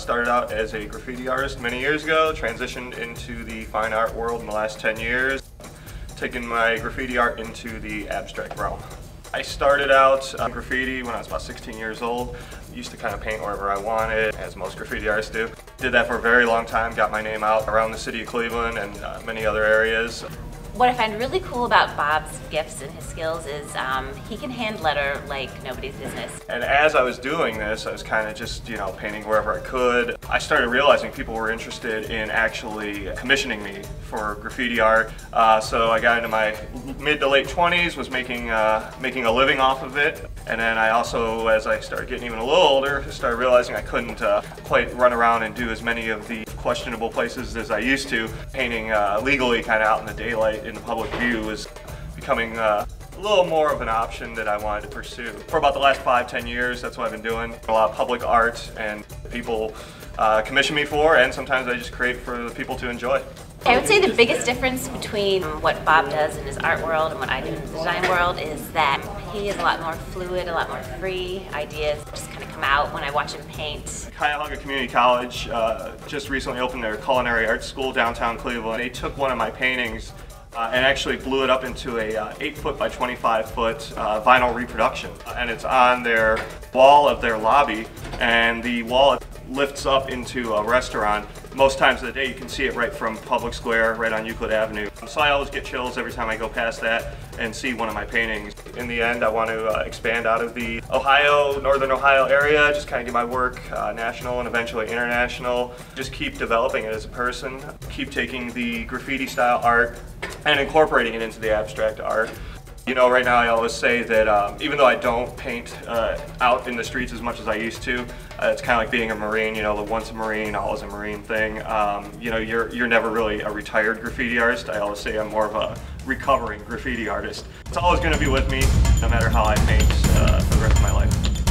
Started out as a graffiti artist many years ago, transitioned into the fine art world in the last 10 years, taking my graffiti art into the abstract realm. I started out graffiti when I was about 16 years old. Used to kind of paint wherever I wanted, as most graffiti artists do. Did that for a very long time, got my name out around the city of Cleveland and many other areas. What I find really cool about Bob's gifts and his skills is he can hand letter like nobody's business. And as I was doing this, I was kind of just, painting wherever I could. I started realizing people were interested in actually commissioning me for graffiti art. So I got into my mid to late 20s, was making a living off of it. And then I also, as I started getting even a little older, started realizing I couldn't quite run around and do as many of the questionable places as I used to. Painting legally kind of out in the daylight in the public view was becoming a little more of an option that I wanted to pursue. For about the last 5-10 years, that's what I've been doing. A lot of public art, and people commission me for, and sometimes I just create for the people to enjoy. I would say the biggest difference between what Bob does in his art world and what I do in the design world is that he is a lot more fluid, a lot more free. Ideas just kind of come out when I watch him paint. Cuyahoga Community College just recently opened their culinary arts school downtown Cleveland. They took one of my paintings and actually blew it up into a 8-foot by 25-foot vinyl reproduction. And it's on their wall of their lobby, and the wall lifts up into a restaurant. Most times of the day you can see it right from Public Square, right on Euclid Avenue. So I always get chills every time I go past that and see one of my paintings. In the end, I want to expand out of the Northern Ohio area, just kind of get my work national and eventually international. Just keep developing it as a person, keep taking the graffiti style art and incorporating it into the abstract art. Right now I always say that even though I don't paint out in the streets as much as I used to, it's kind of like being a Marine, the once a Marine, always a Marine thing. You're never really a retired graffiti artist. I always say I'm more of a recovering graffiti artist. It's always going to be with me, no matter how I paint for the rest of my life.